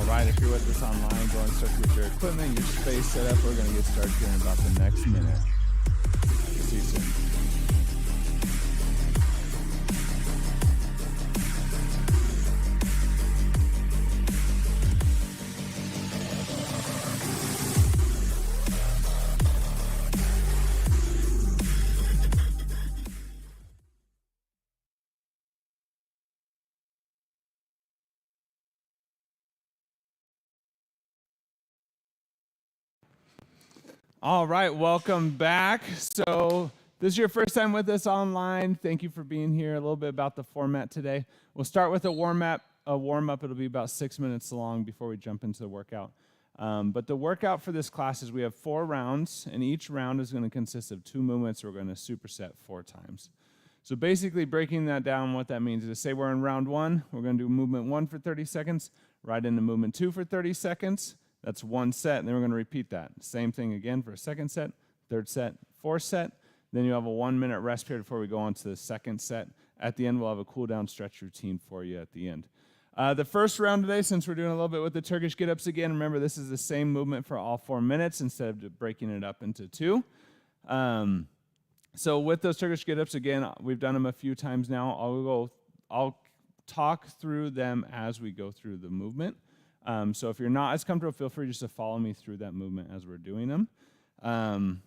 right, if you're with us online, go and start with your equipment, your space set up. We're going to get started here in about the next minute. See you soon. All right, welcome back. So this is your first time with us online. Thank you for being here. A little bit about the format today. We'll start with a warm-up. It'll be about 6 minutes long before we jump into the workout. But the workout for this class is we have 4 rounds, and each round is going to consist of 2 movements. We're going to superset 4 times. So basically breaking that down, what that means is, say we're in round 1, we're going to do movement 1 for 30 seconds, right into movement 2 for 30 seconds. That's 1 set, and then we're going to repeat that. Same thing again for a 2nd set, 3rd set, 4th set. Then you have a 1-minute rest period before we go on to the 2nd set. At the end, we'll have a cool-down stretch routine for you at the end. The first round today, since we're doing a little bit with the Turkish Get Ups again, remember this is the same movement for all 4 minutes instead of breaking it up into 2. So with those Turkish Get Ups, again, we've done them a few times now. I'll talk through them as we go through the movement. So if you're not as comfortable, feel free just to follow me through that movement as we're doing them.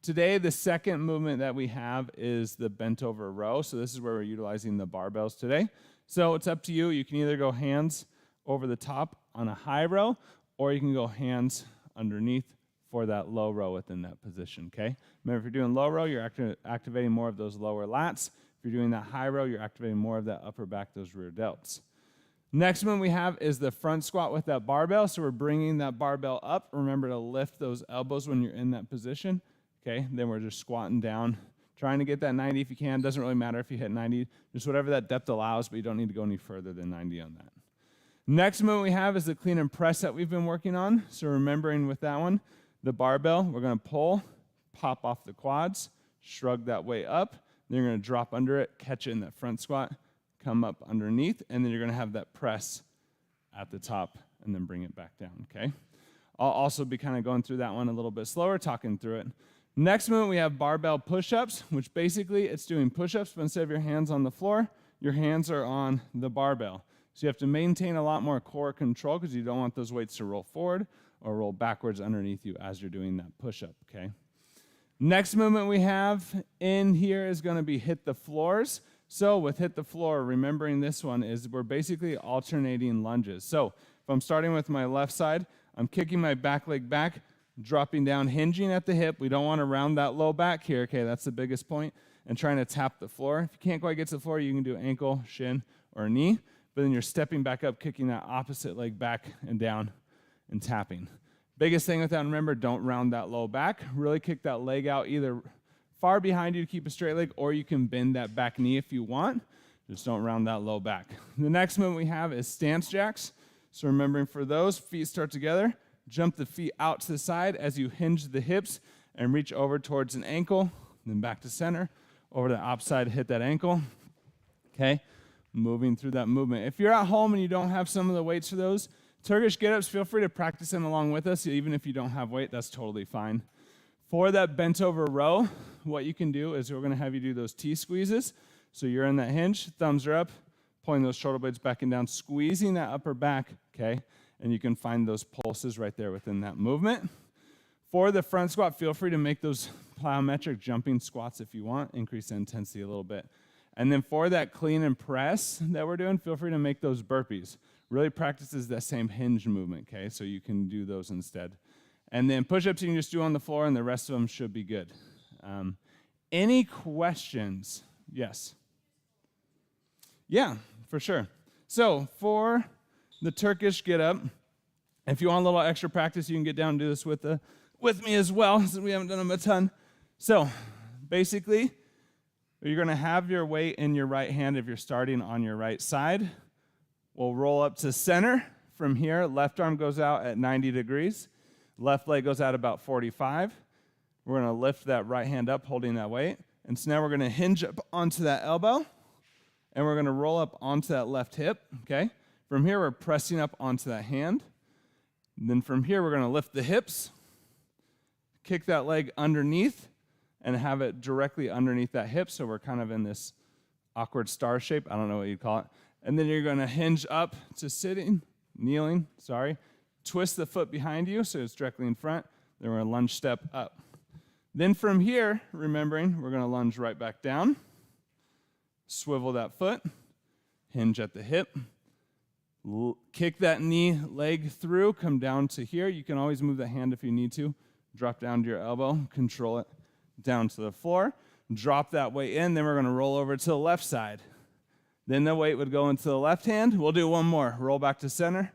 Today, the second movement that we have is the bent over row. So this is where we're utilizing the barbells today. So it's up to you. You can either go hands over the top on a high row, or you can go hands underneath for that low row within that position, okay? Remember, if you're doing low row, you're activating more of those lower lats. If you're doing that high row, you're activating more of that upper back, those rear delts. Next one we have is the front squat with that barbell. So we're bringing that barbell up. Remember to lift those elbows when you're in that position. Okay, then we're just squatting down, trying to get that 90 if you can. Doesn't really matter if you hit 90, just whatever that depth allows, but you don't need to go any further than 90 on that. Next movement we have is the clean and press that we've been working on. So remembering with that one, the barbell, we're going to pull, pop off the quads, shrug that way up. Then you're going to drop under it, catch it in that front squat, come up underneath, and then you're going to have that press at the top and then bring it back down, okay? I'll also be kind of going through that one a little bit slower, talking through it. Next movement, we have barbell push-ups, which basically it's doing push-ups, but instead of your hands on the floor, your hands are on the barbell. So you have to maintain a lot more core control because you don't want those weights to roll forward or roll backwards underneath you as you're doing that push-up, okay? Next movement we have in here is going to be hit the floors. So with hit the floor, remembering this one is we're basically alternating lunges. So if I'm starting with my left side, I'm kicking my back leg back, dropping down, hinging at the hip. We don't want to round that low back here. Okay, that's the biggest point. And trying to tap the floor. If you can't quite get to the floor, you can do ankle, shin, or knee. But then you're stepping back up, kicking that opposite leg back and down and tapping. Biggest thing with that, remember, don't round that low back. Really kick that leg out either far behind you to keep a straight leg, or you can bend that back knee if you want. Just don't round that low back. The next movement we have is stance jacks. So remembering for those, feet start together, jump the feet out to the side as you hinge the hips and reach over towards an ankle, then back to center, over to the opposite, hit that ankle. Okay, moving through that movement. If you're at home and you don't have some of the weights for those, Turkish Get-Ups, feel free to practice them along with us. Even if you don't have weight, that's totally fine. For that bent over row, what you can do is we're going to have you do those T-squeezes. So you're in that hinge, thumbs are up, pulling those shoulder blades back and down, squeezing that upper back, okay? And you can find those pulses right there within that movement. For the front squat, feel free to make those plyometric jumping squats if you want, increase the intensity a little bit. And then for that clean and press that we're doing, feel free to make those burpees. Really practices that same hinge movement, okay? So you can do those instead. And then push-ups you can just do on the floor, and the rest of them should be good. Any questions? Yes. Yeah, for sure. So for the Turkish Get Up, if you want a little extra practice, you can get down and do this with me as well, since we haven't done them a ton. So basically, you're going to have your weight in your right hand if you're starting on your right side. We'll roll up to center. From here, left arm goes out at 90 degrees. Left leg goes out about 45. We're going to lift that right hand up, holding that weight. And so now we're going to hinge up onto that elbow, and we're going to roll up onto that left hip, okay? From here, we're pressing up onto that hand. And then from here, we're going to lift the hips, kick that leg underneath, and have it directly underneath that hip, so we're kind of in this awkward star shape. I don't know what you'd call it. And then you're going to hinge up to kneeling, twist the foot behind you so it's directly in front. Then we're going to lunge step up. Then from here, remembering, we're going to lunge right back down, swivel that foot, hinge at the hip, kick that knee leg through, come down to here. You can always move the hand if you need to. Drop down to your elbow, control it down to the floor. Drop that weight in, then we're going to roll over to the left side. Then the weight would go into the left hand. We'll do one more. Roll back to center.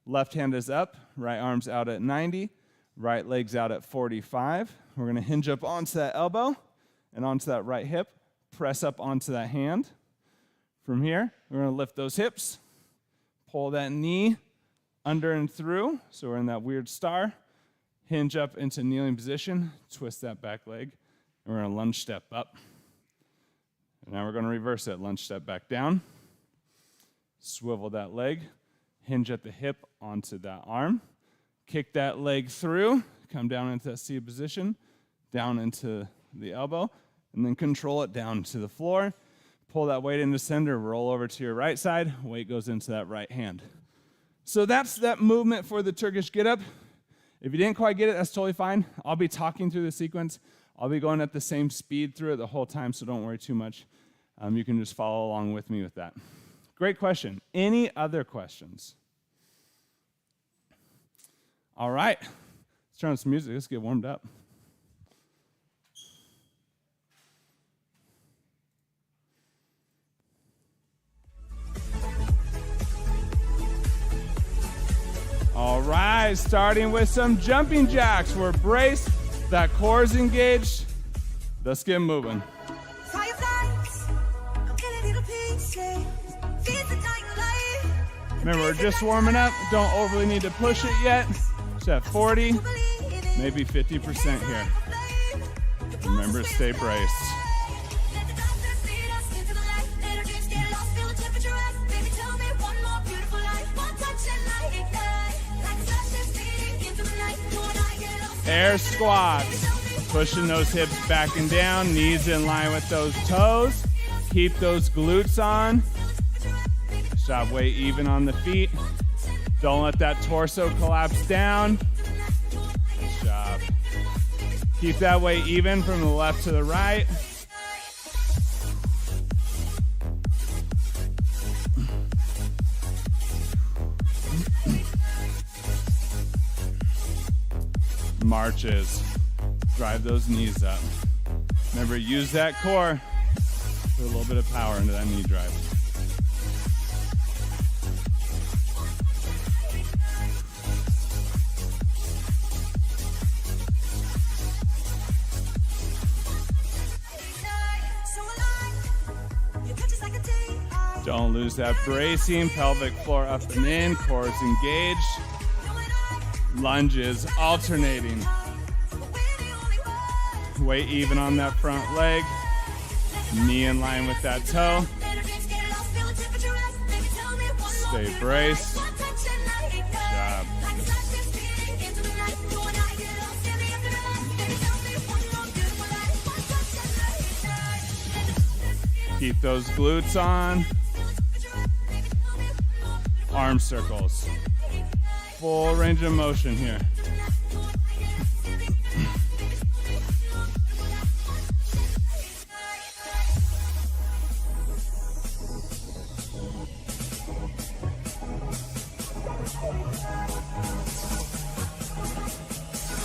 Left hand is up, right arm's out at 90, right leg's out at 45. We're going to hinge up onto that elbow and onto that right hip. Press up onto that hand. From here, we're going to lift those hips. Pull that knee under and through, so we're in that weird star. Hinge up into kneeling position, twist that back leg, and we're going to lunge step up. And now we're going to reverse it. Lunge step back down, swivel that leg, hinge at the hip onto that arm, kick that leg through, come down into that seated position, down into the elbow, and then control it down to the floor. Pull that weight into center, roll over to your right side, weight goes into that right hand. So that's that movement for the Turkish Get Up. If you didn't quite get it, that's totally fine. I'll be talking through the sequence. I'll be going at the same speed through it the whole time, so don't worry too much. You can just follow along with me with that. Great question. Any other questions? All right. Let's turn on some music. Let's get warmed up. All right, starting with some jumping jacks. We're braced, that core is engaged. Let's get moving. Remember, we're just warming up. Don't overly need to push it yet. Just at 40, maybe 50% here. Remember, stay braced. Air squats, pushing those hips back and down, knees in line with those toes. Keep those glutes on. Job weight even on the feet. Don't let that torso collapse down. Good job. Keep that weight even from the left to the right. Marches. Drive those knees up. Remember, use that core. Put a little bit of power into that knee drive. Don't lose that bracing. Pelvic floor up and in. Core is engaged. Lunges, alternating. Weight even on that front leg. Knee in line with that toe. Stay braced. Good job. Keep those glutes on. Arm circles. Full range of motion here.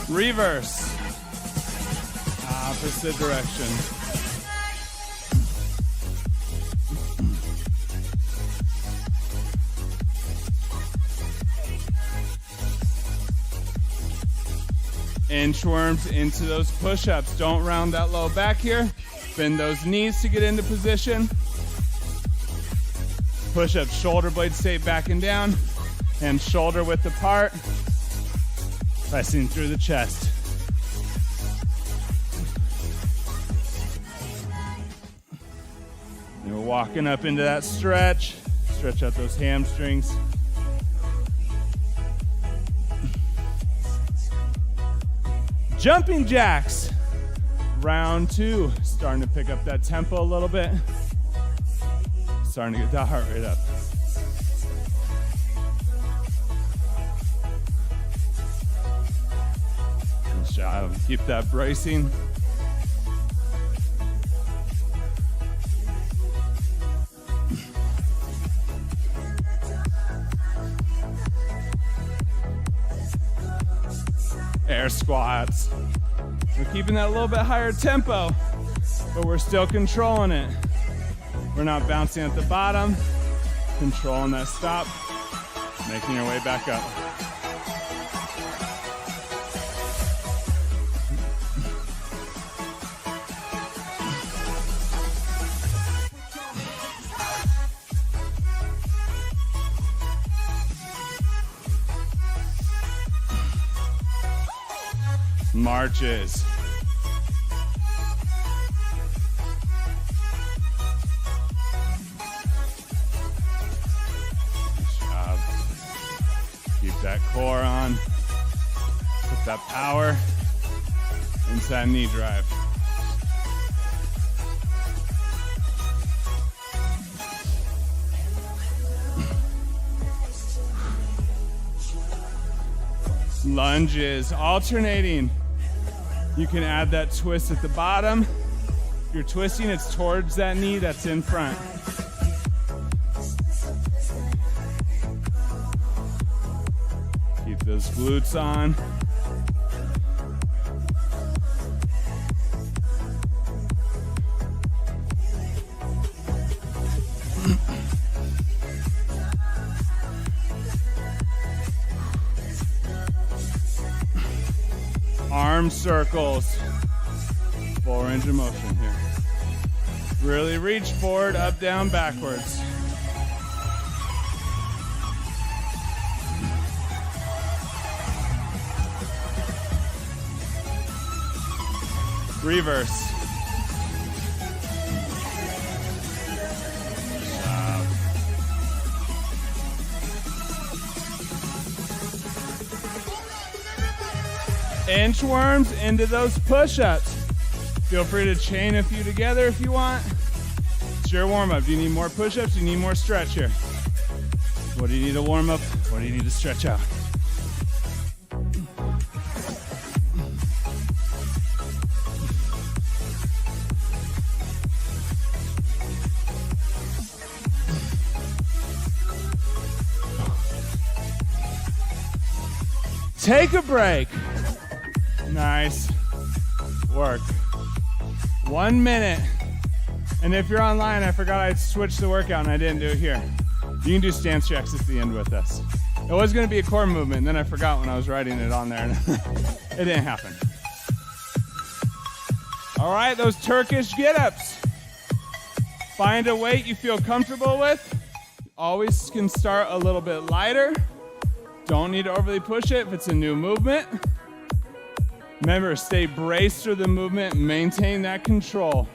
Reverse. Opposite direction. Inchworms into those push-ups. Don't round that low back here. Bend those knees to get into position. Push-ups, shoulder blades stay back and down. Hands shoulder width apart. Pressing through the chest. And we're walking up into that stretch. Stretch out those hamstrings. Jumping jacks. Round 2. Starting to pick up that tempo a little bit. Starting to get that heart rate up. Good job. Keep that bracing. Air squats. We're keeping that a little bit higher tempo, but we're still controlling it. We're not bouncing at the bottom, controlling that stop, making your way back up. Marches. Good job. Keep that core on. Put that power into that knee drive. Lunges, alternating. You can add that twist at the bottom. If you're twisting, it's towards that knee that's in front. Keep those glutes on. Arm circles. Full range of motion here. Really reach forward, up, down, backwards. Reverse. Inchworms into those push-ups. Feel free to chain a few together if you want. It's your warm-up. Do you need more push-ups? Do you need more stretch here? What do you need to warm up? What do you need to stretch out? Take a break. Nice work. 1 minute. And if you're online, I forgot I switched the workout and I didn't do it here. You can do stance checks at the end with us. It was going to be a core movement, and then I forgot when I was writing it on there, and it didn't happen. All right, those Turkish get-ups. Find a weight you feel comfortable with. Always can start a little bit lighter. Don't need to overly push it if it's a new movement. Remember, stay braced through the movement, maintain that control.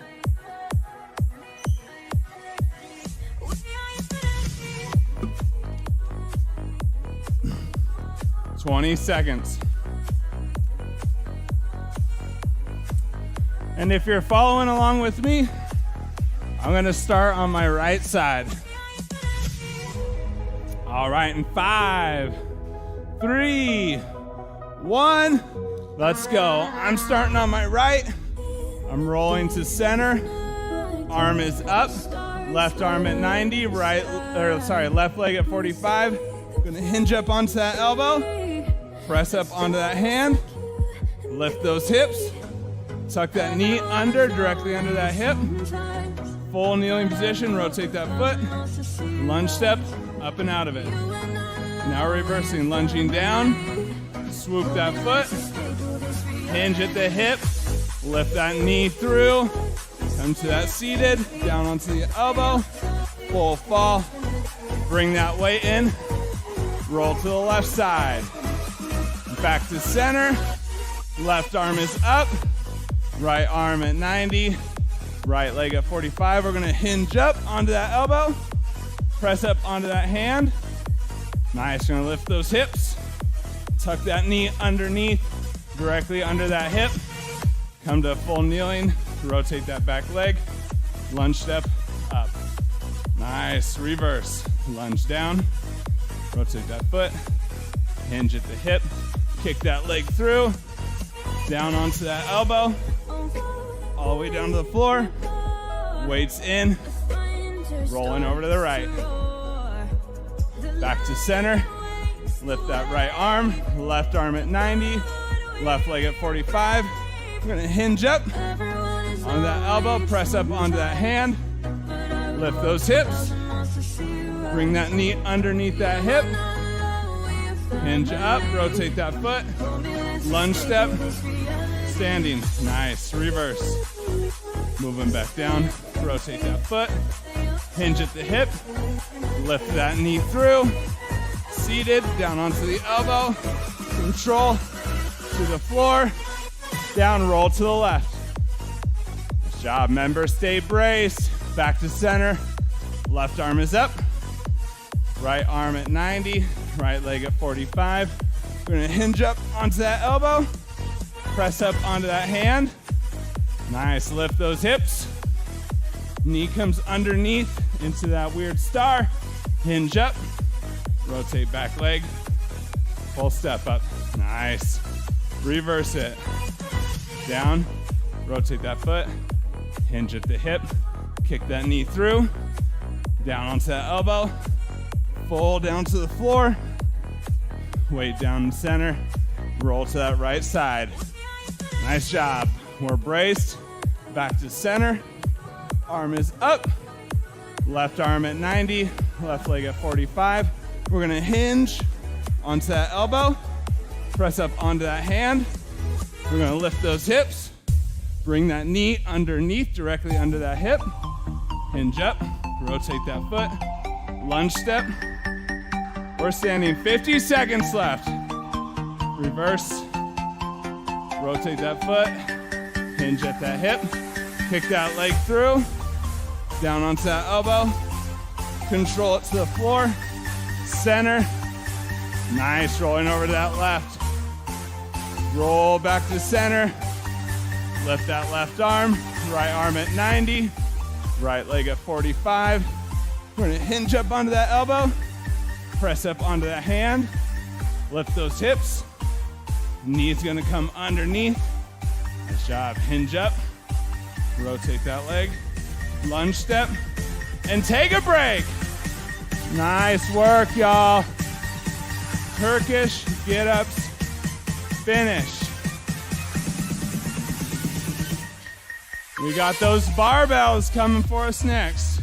"20 seconds. And if you're following along with me, I'm gonna start on my right side. All right, in 5, 3, 1, let's go. I'm starting on my right. I'm rolling to center. Arm is up. Left arm at 90. Left leg at 45. Gonna hinge up onto that elbow. Press up onto that hand. Lift those hips. Tuck that knee under, directly under that hip. Full kneeling position. Rotate that foot. Lunge step up and out of it. Now reversing, lunging down. Swoop that foot. Hinge at the hip. Lift that knee through. Come to that seated. Down onto the elbow. Full fall. Bring that weight in. Roll to the left side. Back to center. Left arm is up. Right arm at 90. Right leg at 45. We're gonna hinge up onto that elbow. Press up onto that hand. Nice, gonna lift those hips. Tuck that knee underneath. directly under that hip. Come to full kneeling, rotate that back leg, lunge step up. Nice, reverse, lunge down, rotate that foot, hinge at the hip, kick that leg through, down onto that elbow, all the way down to the floor, weights in, rolling over to the right. Back to center, lift that right arm, left arm at 90, left leg at 45. We're gonna hinge up on that elbow, press up onto that hand, lift those hips, bring that knee underneath that hip, hinge up, rotate that foot, lunge step, standing, nice, reverse. Moving back down, rotate that foot, hinge at the hip, lift that knee through, seated, down onto the elbow, control to the floor, down, roll to the left. Nice job, member, stay braced. Back to center, left arm is up, right arm at 90, right leg at 45. We're gonna hinge up onto that elbow, press up onto that hand. Nice, lift those hips. Knee comes underneath into that weird star. Hinge up, rotate back leg, full step up. Nice, reverse it. Down, rotate that foot, hinge at the hip, kick that knee through, down onto that elbow, full down to the floor, weight down in the center, roll to that right side. Nice job. We're braced, back to center, arm is up, left arm at 90, left leg at 45. We're gonna hinge onto that elbow, press up onto that hand. We're gonna lift those hips, bring that knee underneath, directly under that hip, hinge up, rotate that foot, lunge step. We're standing 50 seconds left. Reverse, rotate that foot, hinge at that hip, kick that leg through, down onto that elbow, control it to the floor, center, nice, rolling over to that left. Roll back to center, lift that left arm, right arm at 90, right leg at 45. We're gonna hinge up onto that elbow, press up onto that hand, lift those hips, knee's gonna come underneath. Nice job, hinge up, rotate that leg, lunge step, and take a break. Nice work, y'all. Turkish Get Ups finish. We got those barbells coming for us next.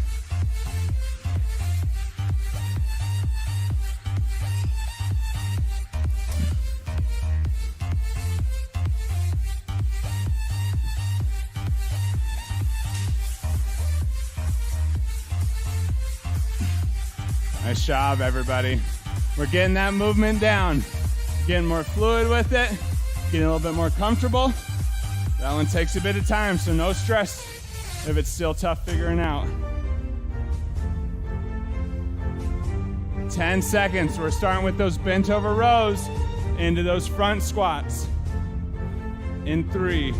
Nice job, everybody. We're getting that movement down, getting more fluid with it, getting a little bit more comfortable. That one takes a bit of time, so no stress if it's still tough figuring out. 10 seconds. We're starting with those bent over rows into those front squats. In 3,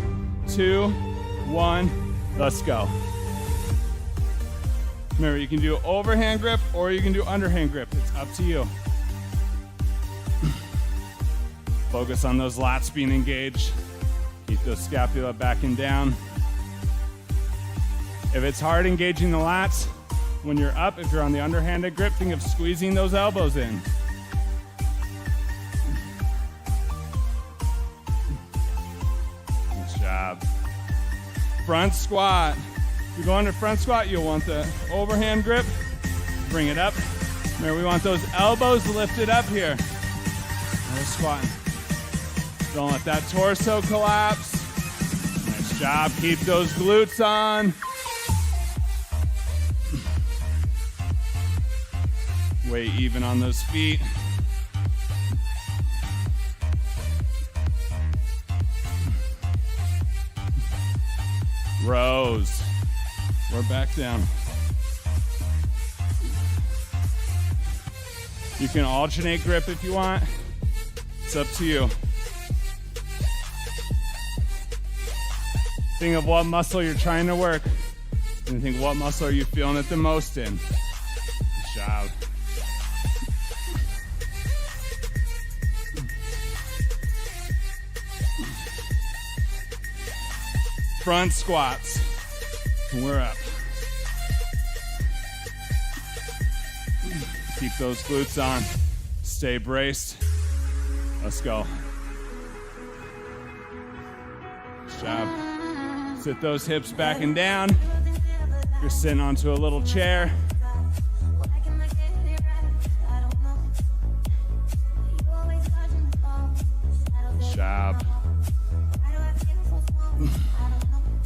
2, 1, let's go. Remember, you can do overhand grip or you can do underhand grip. It's up to you. Focus on those lats being engaged. Keep those scapula back and down. If it's hard engaging the lats, when you're up, if you're on the underhanded grip, think of squeezing those elbows in. Good job. Front squat. If you go under front squat, you'll want the overhand grip. Bring it up. Remember, we want those elbows lifted up here. No squatting. Don't let that torso collapse. Nice job. Keep those glutes on. Weight even on those feet. Rows. We're back down. You can alternate grip if you want. It's up to you. Think of what muscle you're trying to work, and think what muscle are you feeling it the most in. Good job. Front squats. We're up. Keep those glutes on. Stay braced. Let's go. Good job. Sit those hips back and down. You're sitting onto a little chair. Good job.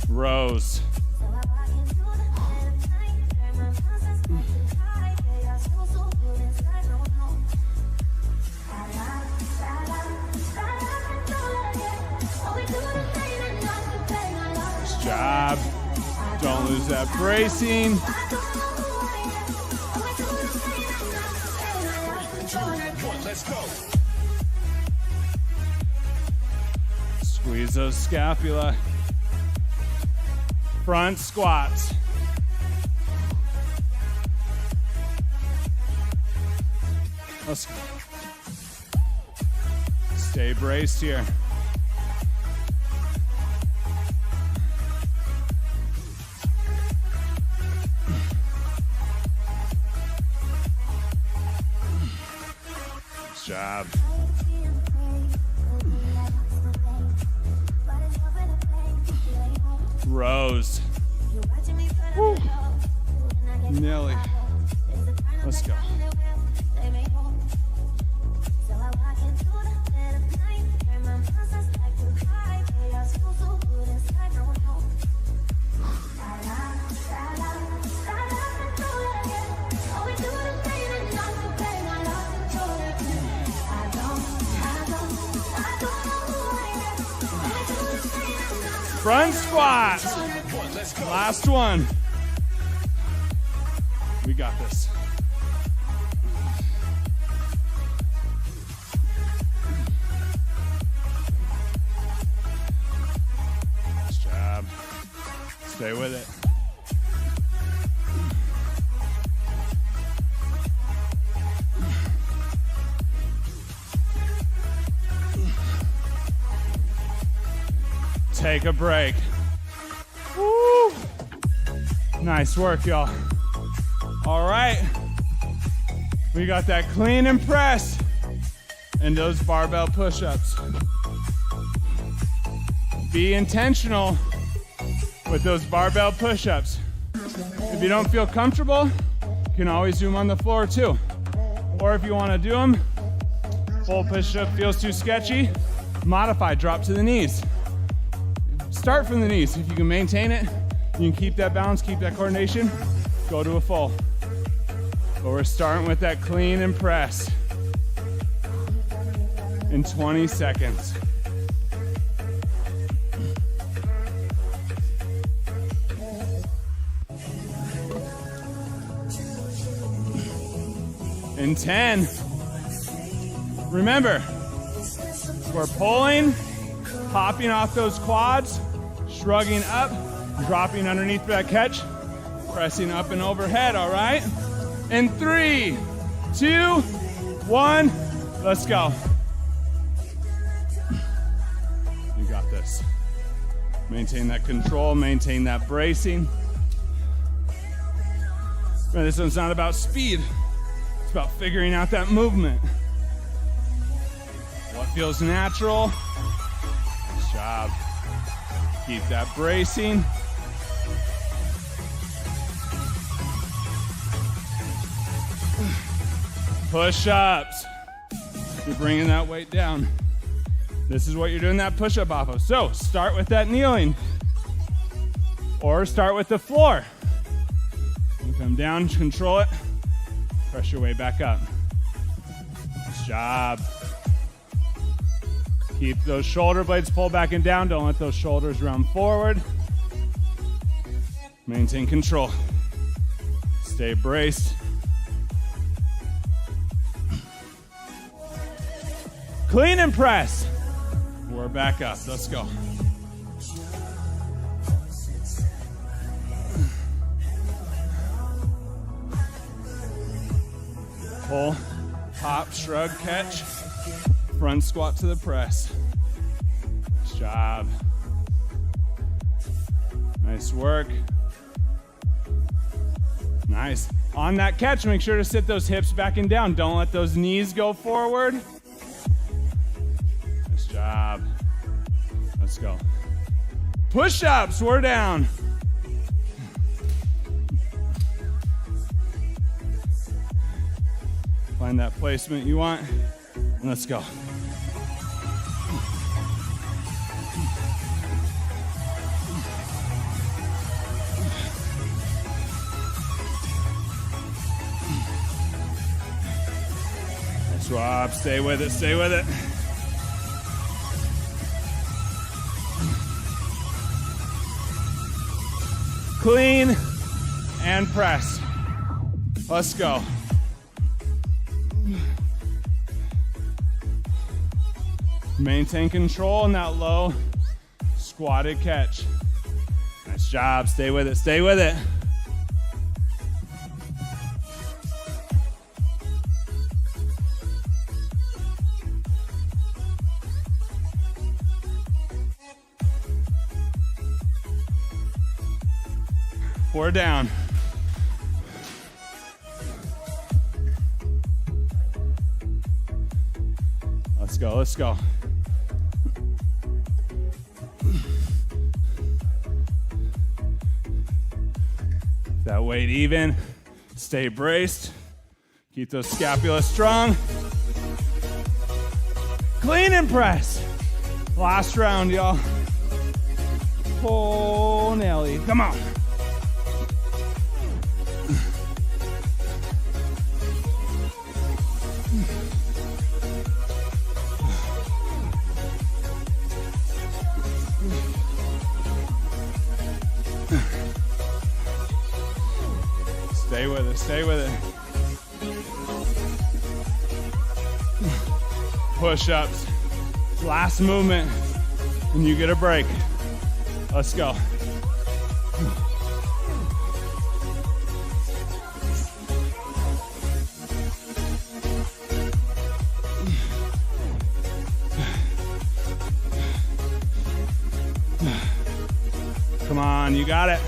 Rows. Nice job. Don't lose that bracing. Squeeze those scapula. Front squats. Let's stay braced here. Good job. Rows. Woo. Nelly. Let's go. Front squat. Last one. We got this. Nice job. Stay with it. Take a break. Woo! Nice work, y'all. All right. We got that clean and press and those barbell push-ups. Be intentional with those barbell push-ups. If you don't feel comfortable, you can always do them on the floor too. Or if you want to do them, full push-up feels too sketchy, modify, drop to the knees. Start from the knees. If you can maintain it, you can keep that balance, keep that coordination, go to a full. But we're starting with that clean and press in 20 seconds. In 10. Remember, we're pulling, popping off those quads, shrugging up, dropping underneath for that catch, pressing up and overhead, all right? In 3, 2, 1, let's go. You got this. Maintain that control, maintain that bracing. This one's not about speed, it's about figuring out that movement. What feels natural? Nice job. Keep that bracing. Push-ups. You're bringing that weight down. This is what you're doing that push-up off of. So start with that kneeling or start with the floor. You come down, control it, press your way back up. Nice job. Keep those shoulder blades pulled back and down. Don't let those shoulders round forward. Maintain control. Stay braced. Clean and press. We're back up. Let's go. Pull, pop, shrug, catch. Front squat to the press. Nice job. Nice work. Nice. On that catch, make sure to sit those hips back and down. Don't let those knees go forward. Nice job. Let's go. Push-ups, we're down. Find that placement you want. Let's go. Swap, stay with it, stay with it. Clean and press. Let's go. Maintain control in that low squatted catch. Nice job, stay with it, stay with it. We're down. Let's go, let's go. That weight even. Stay braced. Keep those scapula strong. Clean and press. Last round, y'all. Oh, Nelly, come on. Stay with it, stay with it. Push-ups. Last movement, and you get a break. Let's go. Come on, you got it.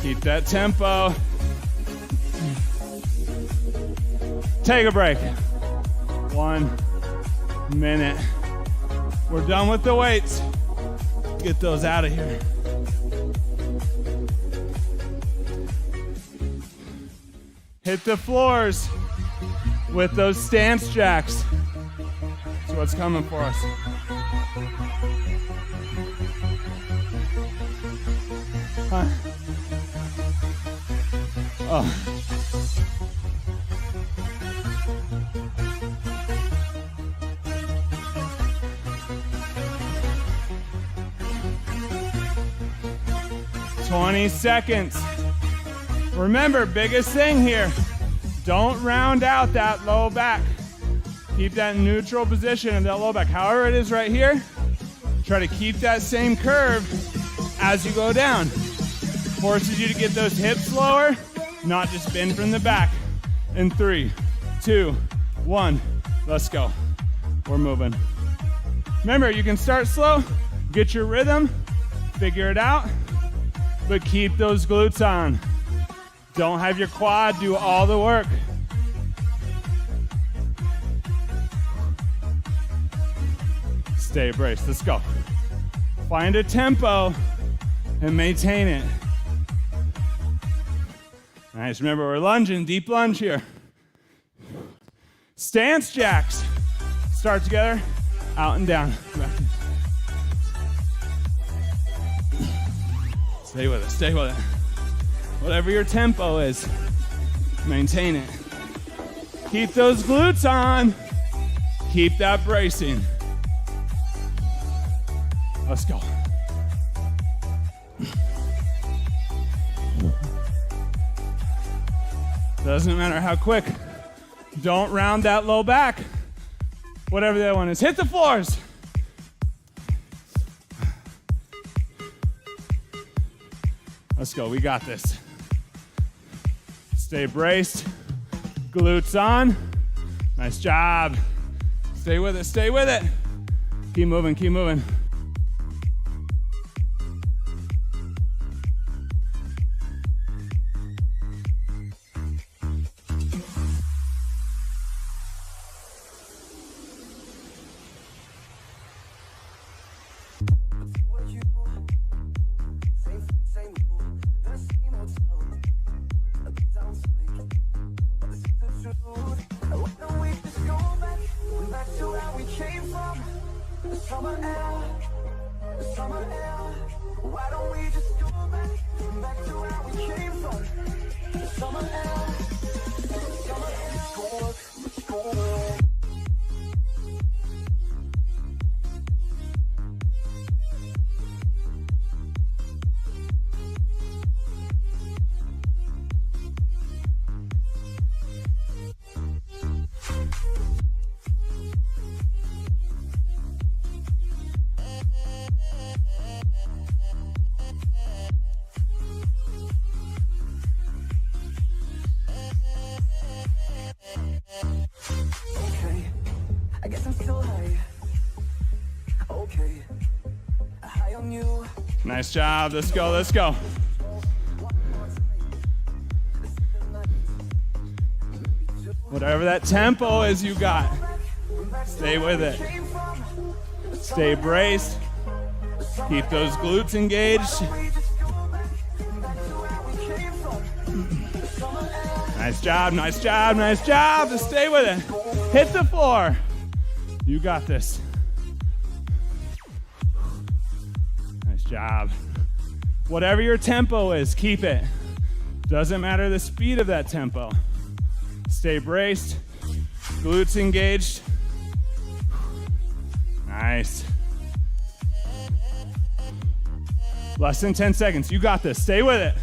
Keep that tempo. Take a break. 1 minute. We're done with the weights. Get those out of here. Hit the floors with those stance jacks. That's what's coming for us. Huh. Oh. "20 seconds. Remember, biggest thing here, don't round out that low back. Keep that neutral position of that low back. However it is right here, try to keep that same curve as you go down. Forces you to get those hips lower, not just bend from the back. In 3, 2, 1, let's go. We're moving. Remember, you can start slow, get your rhythm, figure it out, but keep those glutes on. Don't have your quad do all the work. Stay braced, let's go. Find a tempo and maintain it. Nice, remember we're lunging, deep lunge here. Stance jacks. Start together, out and down. Stay with it, stay with it. Whatever your tempo is, maintain it. Keep those glutes on. Keep that bracing. Let's go. Doesn't matter how quick. Don't round that low back. Whatever that one is. Hit the floors. Let's go, we got this. Stay braced. Glutes on. Nice job. Stay with it, stay with it. Keep moving, keep moving. Nice job, let's go, let's go. Whatever that tempo is you got, stay with it. Stay braced, keep those glutes engaged. Nice job, nice job, nice job, just stay with it. Hit the floor, you got this. Job. Whatever your tempo is, keep it. Doesn't matter the speed of that tempo. Stay braced, glutes engaged. Nice. Less than 10 seconds, you got this, stay with it.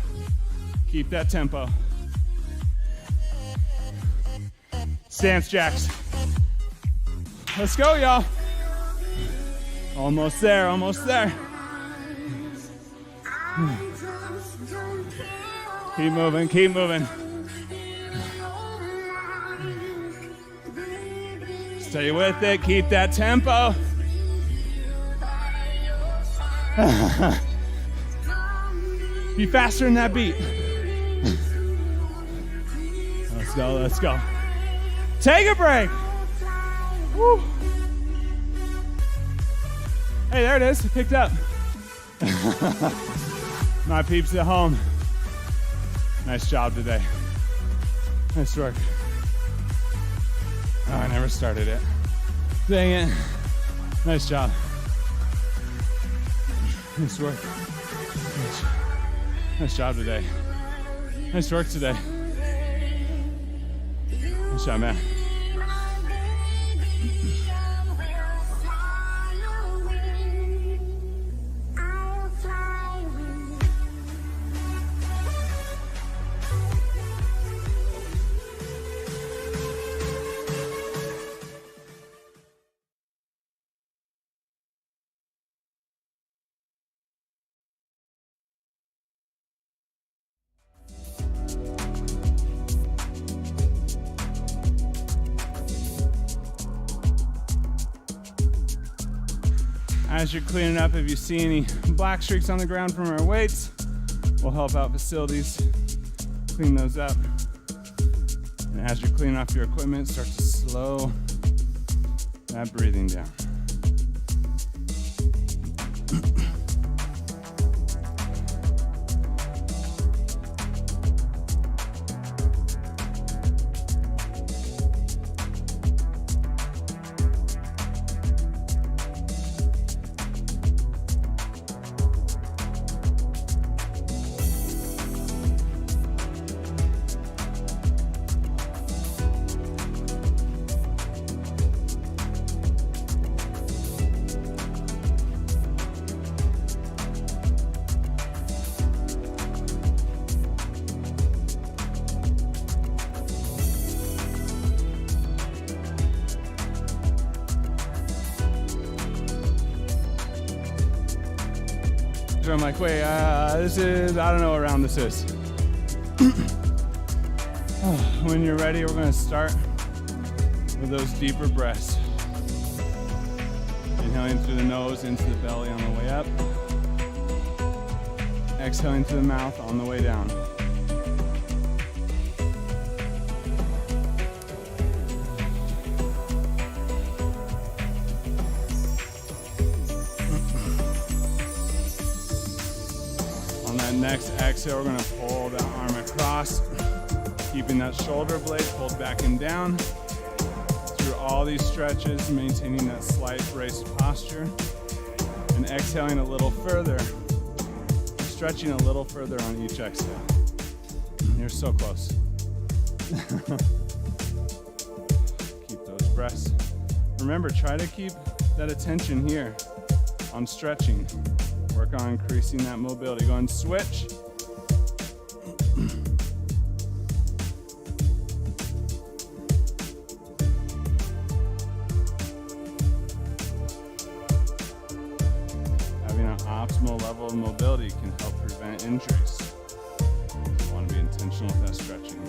Keep that tempo. Stance jacks. Let's go, y'all. Almost there, almost there. Keep moving, keep moving. Stay with it, keep that tempo. Be faster than that beat. Let's go, let's go. Take a break. Woo. Hey, there it is, it picked up. My peeps at home, nice job today. Nice work. Oh, I never started it. Dang it. Nice job. Nice work. Nice job today. Nice work today. Nice job, man. As you're cleaning up, if you see any black streaks on the ground from our weights, we'll help out facilities clean those up. And as you're cleaning off your equipment, start to slow that breathing down. I'm like, wait, this is, I don't know what round this is. When you're ready, we're going to start with those deeper breaths. Inhaling through the nose into the belly on the way up. Exhaling through the mouth on the way down. On that next exhale, we're going to pull that arm across, keeping that shoulder blade pulled back and down. Through all these stretches, maintaining that slight raised posture, and exhaling a little further, stretching a little further on each exhale. You're so close. Keep those breaths. Remember, try to keep that attention here on stretching. Work on increasing that mobility. Go and switch. Optimal level of mobility can help prevent injuries. You want to be intentional with that stretching.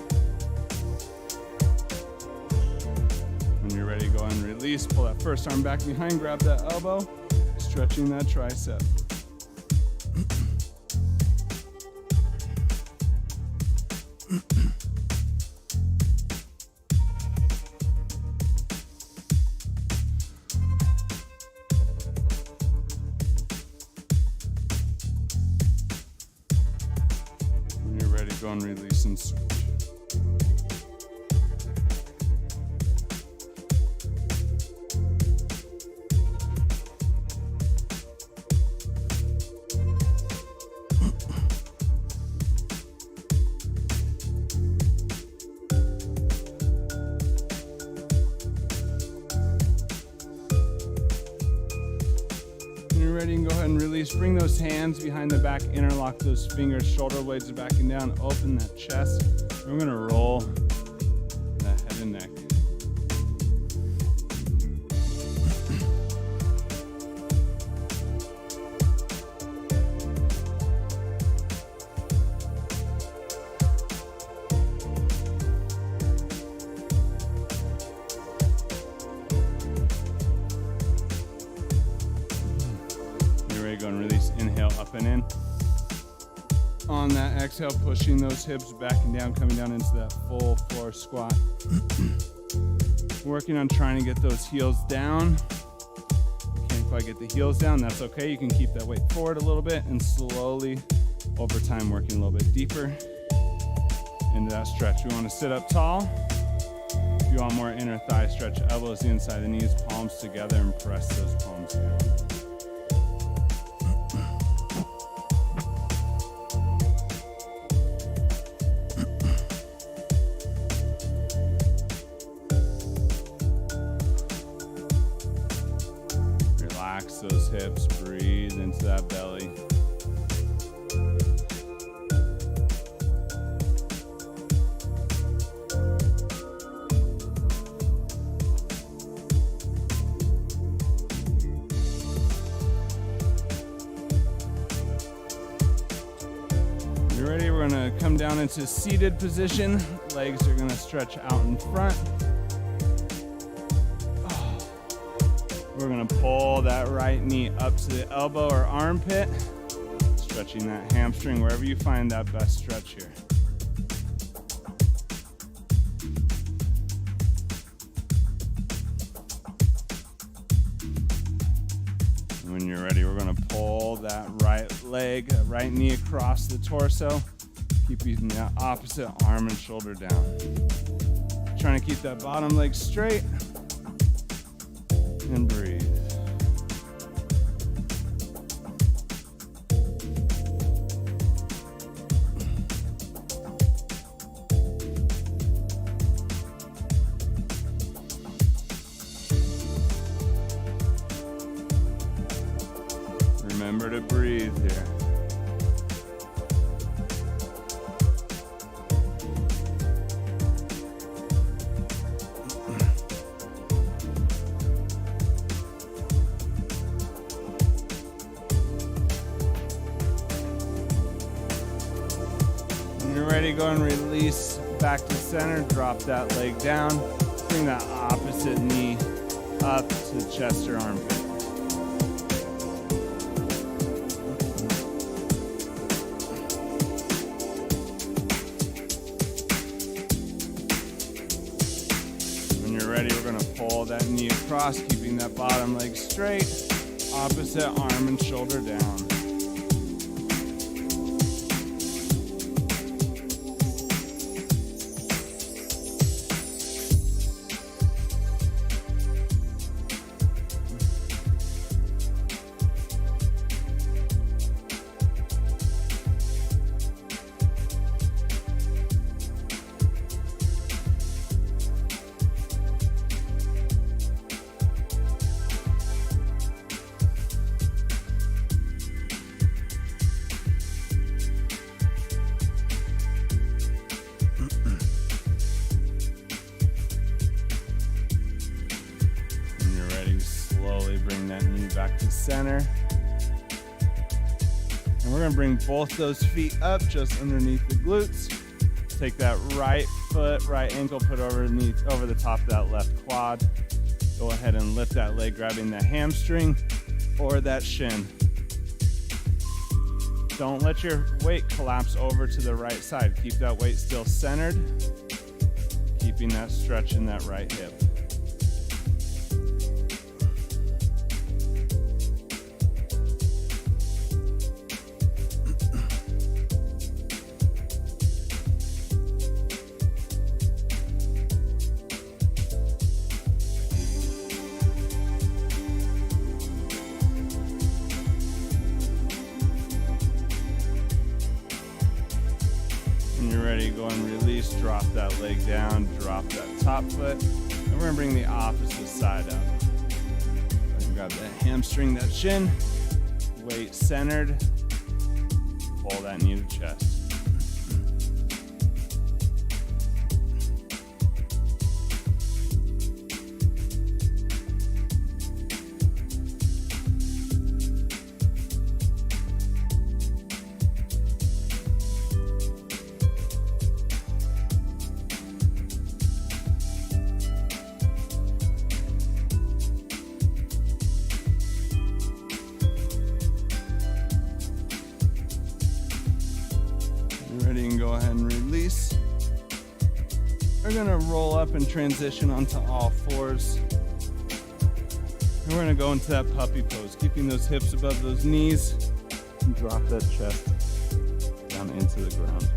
When you're ready, go ahead and release. Pull that first arm back behind, grab that elbow, stretching that tricep. Go and release and switch. Ready, and go ahead and release. Bring those hands behind the back, interlock those fingers, shoulder blades are back and down, open that chest. We're gonna roll that head and neck. Go and release. Inhale, up and in. On that exhale, pushing those hips back and down, coming down into that full floor squat. Working on trying to get those heels down. Can't quite get the heels down, that's okay. You can keep that weight forward a little bit and slowly, over time, working a little bit deeper into that stretch. We want to sit up tall. If you want more inner thigh stretch, elbows the inside of the knees, palms together, and press those palms down. Those hips, breathe into that belly. You're ready, we're gonna come down into seated position. Legs are gonna stretch out in front. We're gonna pull that right knee up to the elbow or armpit, stretching that hamstring wherever you find that best stretch here. When you're ready, we're gonna pull that right leg, right knee across the torso, keeping that opposite arm and shoulder down. Trying to keep that bottom leg straight. And breathe. Remember to breathe here. When you're ready, go and release. back to center, drop that leg down, bring that opposite knee up to chest or armpit. When you're ready, we're gonna pull that knee across, keeping that bottom leg straight, opposite arm and shoulder down. Back to center. And we're going to bring both those feet up just underneath the glutes. Take that right foot, right ankle, put over the top of that left quad. Go ahead and lift that leg, grabbing the hamstring or that shin. Don't let your weight collapse over to the right side. Keep that weight still centered, keeping that stretch in that right hip. Go and release, drop that leg down, drop that top foot, and we're gonna bring the opposite side up. Grab that hamstring, that shin, weight centered, pull that knee to chest. Ready, and go ahead and release. We're gonna roll up and transition onto all fours. And we're gonna go into that puppy pose, keeping those hips above those knees, and drop that chest down into the ground.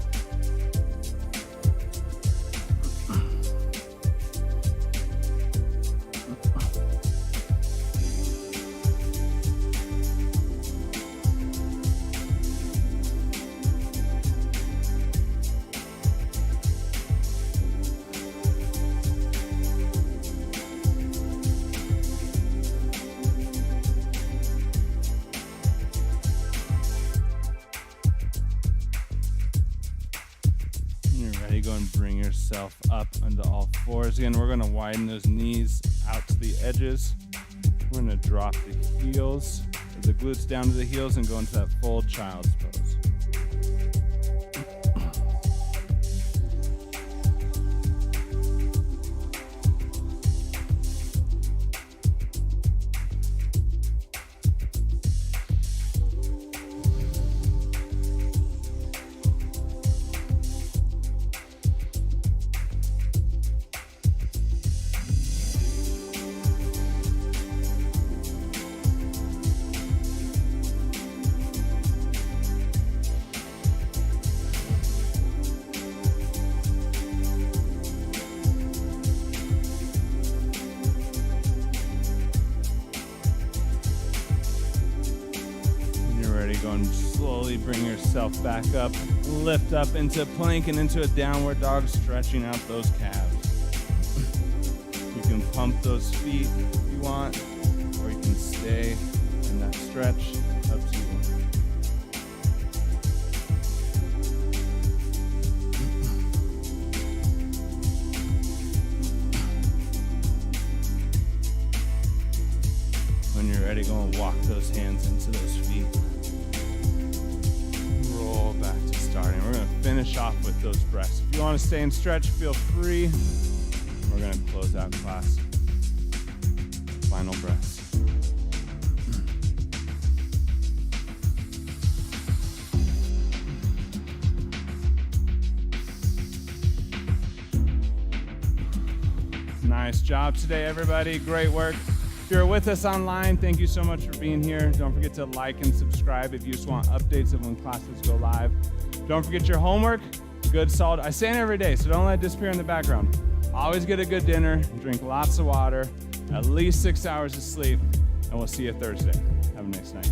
Go and bring yourself up onto all fours. Again, we're going to widen those knees out to the edges. We're going to drop the heels, the glutes down to the heels, and go into that full child's pose. Go and slowly bring yourself back up, lift up into plank and into a downward dog, stretching out those calves. You can pump those feet if you want, or you can stay in that stretch, up to you. When you're ready, go and walk those hands into those feet. roll back to starting. We're gonna finish off with those breaths. If you wanna stay and stretch, feel free. We're gonna close out class. Final breaths. Nice job today, everybody. Great work. If you're with us online, thank you so much for being here. Don't forget to like and subscribe if you just want updates of when classes go live. Don't forget your homework. Good, solid. I say it every day, so don't let it disappear in the background. Always get a good dinner, drink lots of water, at least 6 hours of sleep, and we'll see you Thursday. Have a nice night.